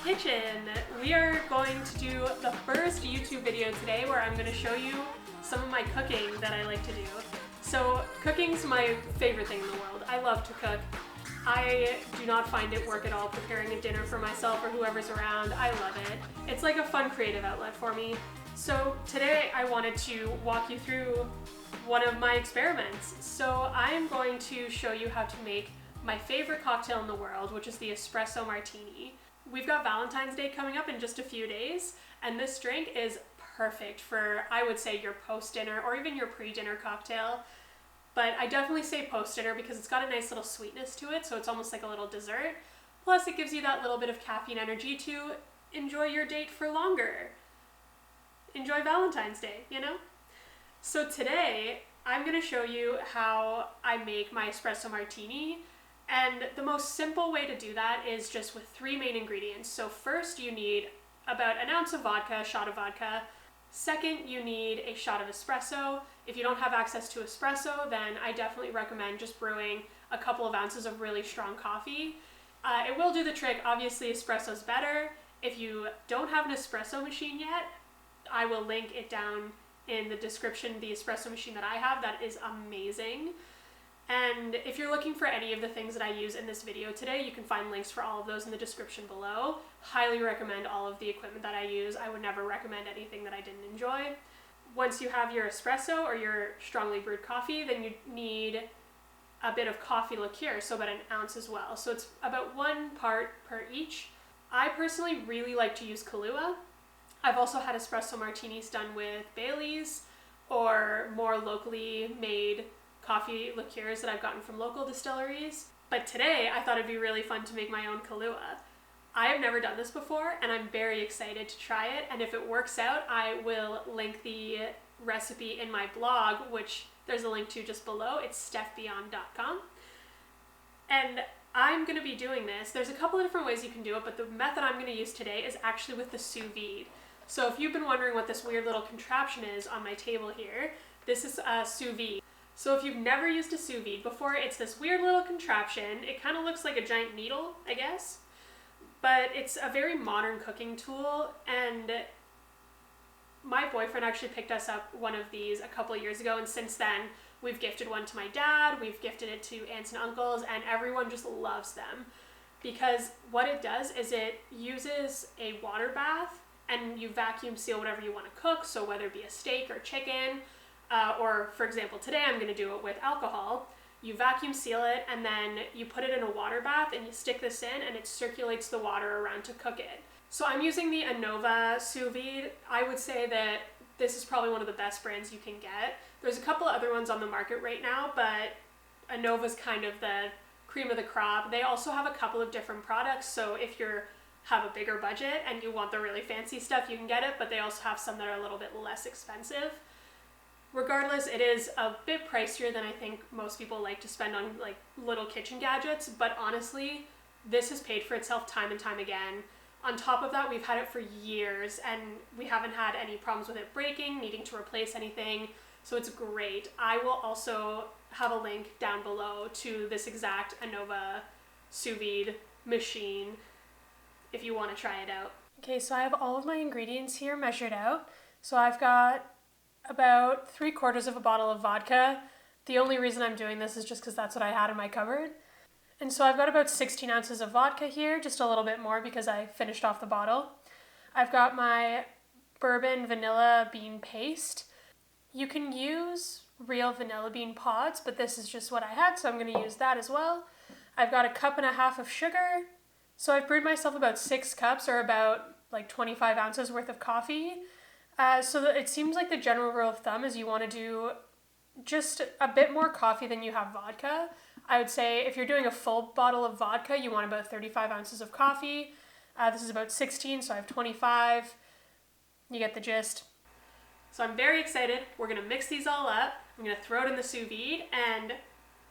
kitchen. We are going to do the first YouTube video today where I'm going to show you some of my cooking that I like to do. So cooking's my favorite thing in the world. I love to cook. I do not find it work at all preparing a dinner for myself or whoever's around. I love it. It's like a fun creative outlet for me. So today I wanted to walk you through one of my experiments. So I'm going to show you how to make my favorite cocktail in the world, which is the Espresso Martini. We've got Valentine's Day coming up in just a few days, and this drink is perfect for, I would say, your post-dinner or even your pre-dinner cocktail. But I definitely say post-dinner because it's got a nice little sweetness to it, so it's almost like a little dessert. Plus it gives you that little bit of caffeine energy to enjoy your date for longer. Enjoy Valentine's Day, you know? So today, I'm gonna show you how I make my Espresso Martini, and the most simple way to do that is just with three main ingredients. So first you need about an ounce of vodka, a shot of vodka. Second, you need a shot of espresso. If you don't have access to espresso, then I definitely recommend just brewing a couple of ounces of really strong coffee. It will do the trick. Obviously, espresso's better. If you don't have an espresso machine yet, I will link it down in the description, the espresso machine that I have. That is amazing. And if you're looking for any of the things that I use in this video today, you can find links for all of those in the description below. Highly recommend all of the equipment that I use. I would never recommend anything that I didn't enjoy. Once you have your espresso or your strongly brewed coffee, then you need a bit of coffee liqueur, so about an ounce as well. So it's about 1 part per each. I personally really like to use Kahlua. I've also had espresso martinis done with Bailey's or more locally made coffee liqueurs that I've gotten from local distilleries. But today I thought it'd be really fun to make my own Kahlua. I have never done this before and I'm very excited to try it, and if it works out I will link the recipe in my blog, which there's a link to just below. It's stefbeyond.com. And I'm going to be doing this. There's a couple of different ways you can do it, but the method I'm going to use today is actually with the sous vide. So if you've been wondering what this weird little contraption is on my table here, this is a sous vide. So if you've never used a sous vide before, it's this weird little contraption. It kind of looks like a giant needle, I guess. But it's a very modern cooking tool, and my boyfriend actually picked us up one of these a couple of years ago, and since then we've gifted one to my dad, we've gifted it to aunts and uncles, and everyone just loves them. Because what it does is it uses a water bath, and you vacuum seal whatever you want to cook, so whether it be a steak or chicken, or for example today I'm going to do it with alcohol. You vacuum seal it and then you put it in a water bath and you stick this in and it circulates the water around to cook it. So I'm using the Anova sous vide. I would say that this is probably one of the best brands you can get. There's a couple other ones on the market right now, but Anova's kind of the cream of the crop. They also have a couple of different products, so if you have a bigger budget and you want the really fancy stuff, you can get it, but they also have some that are a little bit less expensive. Regardless, it is a bit pricier than I think most people like to spend on like little kitchen gadgets, but honestly, this has paid for itself time and time again. On top of that, we've had it for years and we haven't had any problems with it breaking, needing to replace anything, so it's great. I will also have a link down below to this exact Anova sous vide machine if you want to try it out. Okay, so I have all of my ingredients here measured out. So I've got about 3/4 of a bottle of vodka. The only reason I'm doing this is just because that's what I had in my cupboard. And so I've got about 16 ounces of vodka here, just a little bit more because I finished off the bottle. I've got my bourbon vanilla bean paste. You can use real vanilla bean pods, but this is just what I had, so I'm going to use that as well. I've got 1.5 cups of sugar. So I've brewed myself about 6 cups, or about like 25 ounces worth of coffee. So it seems like the general rule of thumb is you want to do just a bit more coffee than you have vodka. I would say if you're doing a full bottle of vodka, you want about 35 ounces of coffee. This is about 16, so I have 25. You get the gist. So I'm very excited. We're going to mix these all up. I'm going to throw it in the sous vide and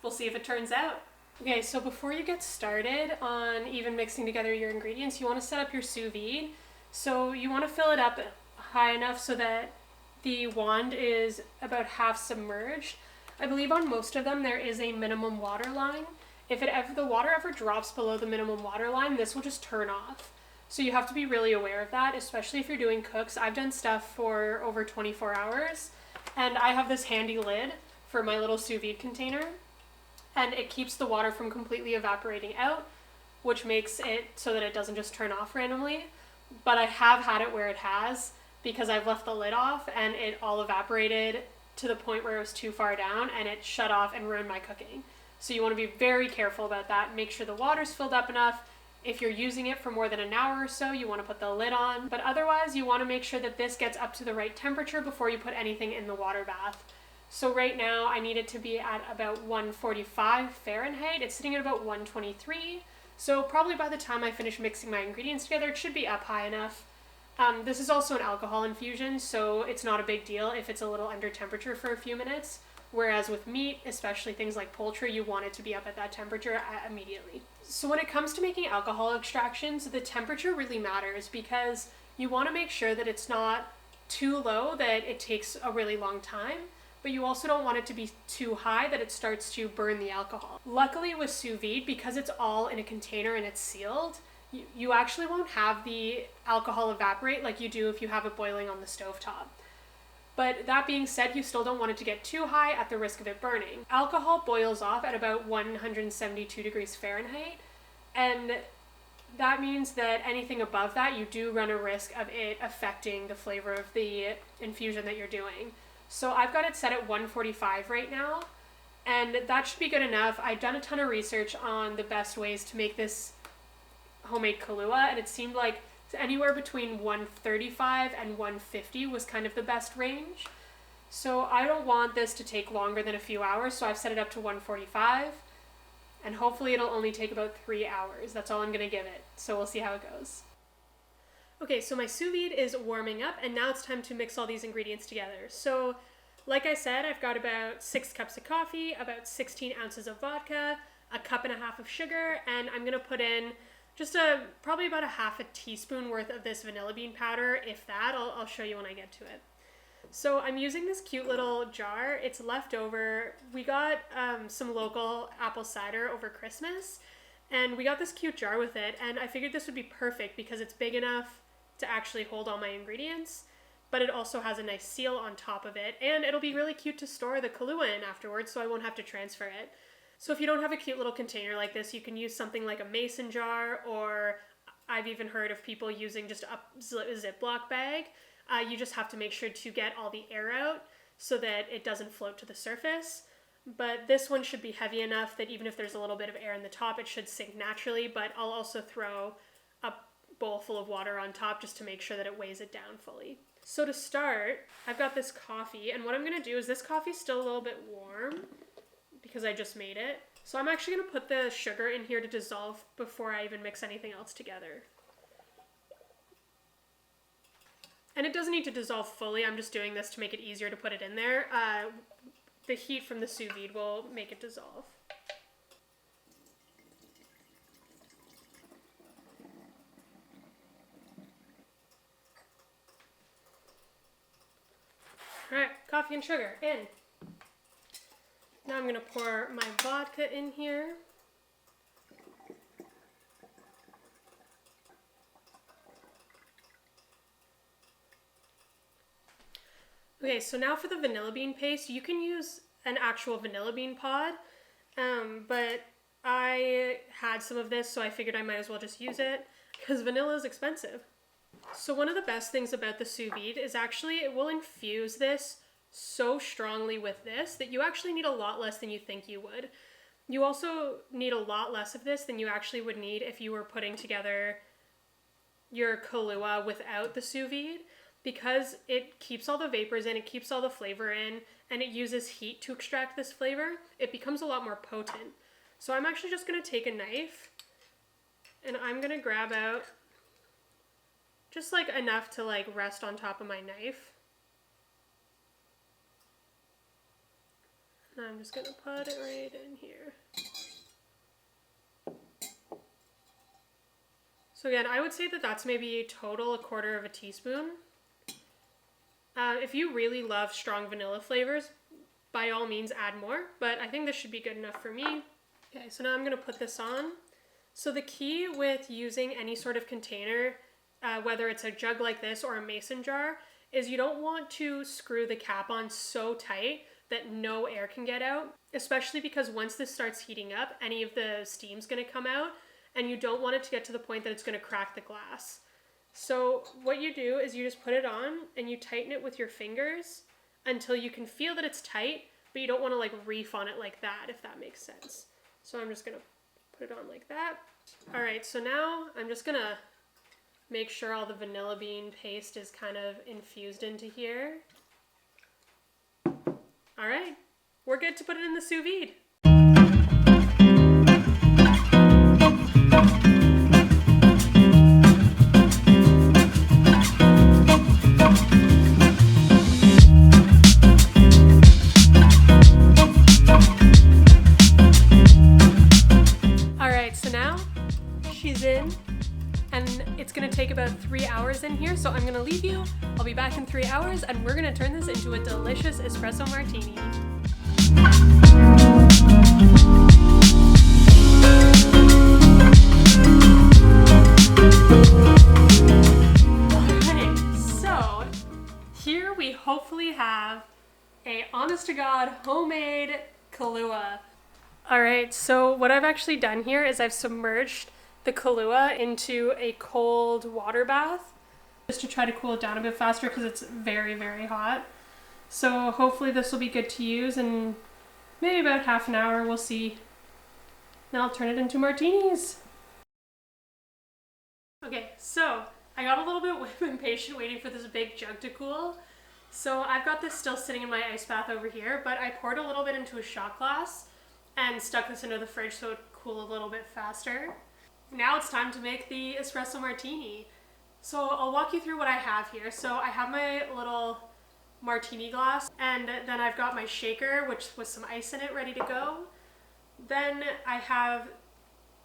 we'll see if it turns out. Okay, so before you get started on even mixing together your ingredients, you want to set up your sous vide. So you want to fill it up high enough so that the wand is about half submerged. I believe on most of them there is a minimum water line. If the water ever drops below the minimum water line, this will just turn off. So you have to be really aware of that, especially if you're doing cooks. I've done stuff for over 24 hours, and I have this handy lid for my little sous vide container, and it keeps the water from completely evaporating out, which makes it so that it doesn't just turn off randomly. But I have had it where it has, because I've left the lid off and it all evaporated to the point where it was too far down and it shut off and ruined my cooking. So you want to be very careful about that. Make sure the water's filled up enough. If you're using it for more than an hour or so, you want to put the lid on. But otherwise, you want to make sure that this gets up to the right temperature before you put anything in the water bath. So right now, I need it to be at about 145 Fahrenheit. It's sitting at about 123. So probably by the time I finish mixing my ingredients together, it should be up high enough. This is also an alcohol infusion, so it's not a big deal if it's a little under temperature for a few minutes. Whereas with meat, especially things like poultry, you want it to be up at that temperature immediately. So when it comes to making alcohol extractions, the temperature really matters because you want to make sure that it's not too low that it takes a really long time, but you also don't want it to be too high that it starts to burn the alcohol. Luckily with sous vide, because it's all in a container and it's sealed, you actually won't have the alcohol evaporate like you do if you have it boiling on the stovetop. But that being said, you still don't want it to get too high at the risk of it burning. Alcohol boils off at about 172 degrees Fahrenheit, and that means that anything above that, you do run a risk of it affecting the flavor of the infusion that you're doing. So I've got it set at 145 right now, and that should be good enough. I've done a ton of research on the best ways to make this homemade Kahlua, and it seemed like anywhere between 135 and 150 was kind of the best range. So I don't want this to take longer than a few hours, so I've set it up to 145, and hopefully it'll only take about 3 hours. That's all I'm gonna give it, so we'll see how it goes. Okay, so my sous vide is warming up, and now it's time to mix all these ingredients together. So like I said, I've got about 6 cups of coffee, about 16 ounces of vodka, a cup and a half of sugar, and I'm gonna put in just probably about a half a teaspoon worth of this vanilla bean powder, if that. I'll show you when I get to it. So I'm using this cute little jar. It's left over. We got some local apple cider over Christmas, and we got this cute jar with it, and I figured this would be perfect because it's big enough to actually hold all my ingredients, but it also has a nice seal on top of it, and it'll be really cute to store the Kahlua in afterwards, so I won't have to transfer it. So if you don't have a cute little container like this, you can use something like a mason jar, or I've even heard of people using just a Ziploc bag. You just have to make sure to get all the air out so that it doesn't float to the surface. But this one should be heavy enough that even if there's a little bit of air in the top, it should sink naturally, but I'll also throw a bowl full of water on top just to make sure that it weighs it down fully. So to start, I've got this coffee, and what I'm gonna do is this coffee's still a little bit warm, because I just made it. So I'm actually gonna put the sugar in here to dissolve before I even mix anything else together. And it doesn't need to dissolve fully, I'm just doing this to make it easier to put it in there. The heat from the sous vide will make it dissolve. All right, coffee and sugar in. Now I'm going to pour my vodka in here. Okay, so now for the vanilla bean paste, you can use an actual vanilla bean pod, but I had some of this, so I figured I might as well just use it, because vanilla is expensive. So one of the best things about the sous vide is actually it will infuse this so strongly with this that you actually need a lot less than you think you would. You also need a lot less of this than you actually would need if you were putting together your Kahlua without the sous vide, because it keeps all the vapors in, it keeps all the flavor in, and it uses heat to extract this flavor. It becomes a lot more potent. So I'm actually just going to take a knife, and I'm going to grab out just like enough to like rest on top of my knife. And I'm just going to put it right in here. So again, I would say that that's maybe total a quarter of a teaspoon. If you really love strong vanilla flavors, by all means add more, but I think this should be good enough for me. Okay, so now I'm going to put this on, So the key with using any sort of container, whether it's a jug like this or a mason jar, is you don't want to screw the cap on so tight that no air can get out, especially because once this starts heating up, any of the steam's gonna come out, and you don't want it to get to the point that it's gonna crack the glass. So what you do is you just put it on and you tighten it with your fingers until you can feel that it's tight, but you don't want to like reef on it like that, if that makes sense. So I'm just gonna put it on like that. All right, so now I'm just gonna make sure all the vanilla bean paste is kind of infused into here. All right, we're good to put it in the sous vide. All right, so now she's in, and it's gonna take about 3 hours in here, so I'm gonna leave you. I'll be back in 3 hours, and we're gonna turn this into a delicious espresso martini. Alright, so here we hopefully have a honest-to-God homemade Kahlua. Alright, so what I've actually done here is I've submerged the Kahlua into a cold water bath just to try to cool it down a bit faster because it's very, very hot. So hopefully this will be good to use in maybe about half an hour, we'll see. Now I'll turn it into martinis. Okay, so I got a little bit impatient waiting for this big jug to cool. So I've got this still sitting in my ice bath over here, but I poured a little bit into a shot glass and stuck this into the fridge so it would cool a little bit faster. Now it's time to make the espresso martini. So I'll walk you through what I have here. So I have my little martini glass, and then I've got my shaker, which with some ice in it, ready to go. Then I have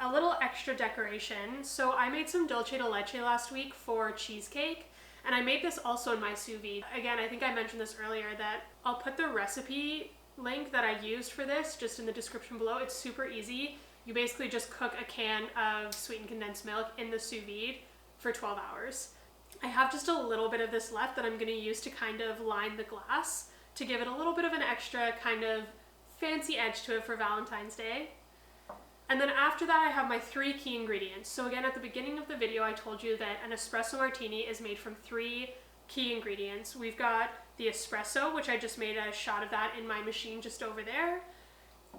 a little extra decoration. So I made some dulce de leche last week for cheesecake, and I made this also in my sous vide. Again, I think I mentioned this earlier that I'll put the recipe link that I used for this just in the description below. It's super easy. You basically just cook a can of sweetened condensed milk in the sous vide for 12 hours. I have just a little bit of this left that I'm going to use to kind of line the glass to give it a little bit of an extra kind of fancy edge to it for Valentine's Day. And then after that I have my 3 key ingredients. So again, at the beginning of the video I told you that an espresso martini is made from 3 key ingredients. We've got the espresso, which I just made a shot of that in my machine just over there.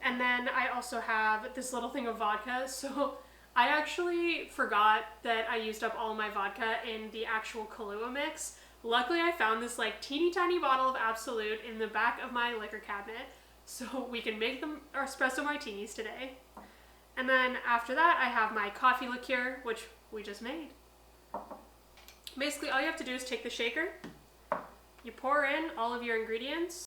And then I also have this little thing of vodka. So I actually forgot that I used up all my vodka in the actual Kahlua mix. Luckily I found this like teeny tiny bottle of Absolute in the back of my liquor cabinet, so we can make them our espresso martinis today. And then after that I have my coffee liqueur, which we just made. Basically all you have to do is take the shaker, you pour in all of your ingredients.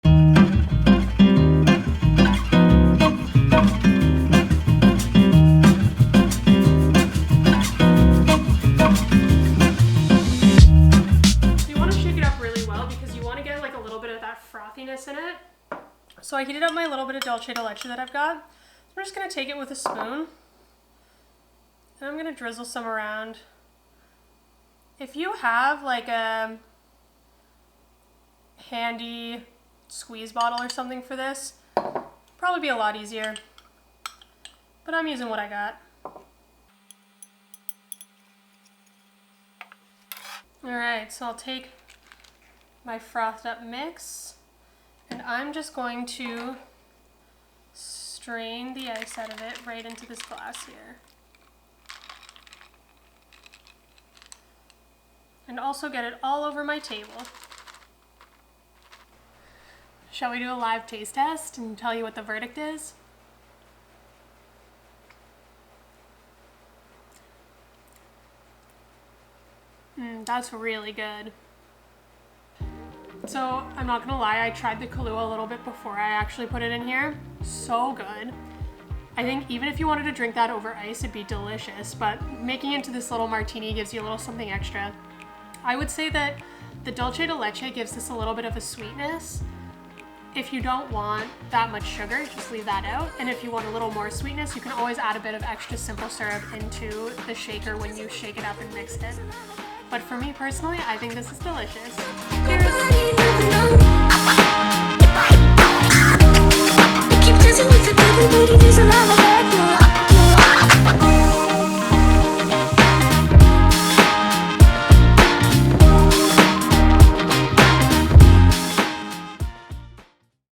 Frothiness in it. So I heated up my little bit of dulce de leche that I've got. So I'm just going to take it with a spoon and I'm going to drizzle some around. If you have like a handy squeeze bottle or something for this, probably be a lot easier, but I'm using what I got. Alright, so I'll take my frothed up mix, and I'm just going to strain the ice out of it right into this glass here. And also get it all over my table. Shall we do a live taste test and tell you what the verdict is? That's really good. So I'm not gonna lie, I tried the Kahlua a little bit before I actually put it in here. So good. I think even if you wanted to drink that over ice, it'd be delicious, but making it into this little martini gives you a little something extra. I would say that the dulce de leche gives this a little bit of a sweetness. If you don't want that much sugar, just leave that out. And if you want a little more sweetness, you can always add a bit of extra simple syrup into the shaker when you shake it up and mix it. But for me personally, I think this is delicious. Cheers!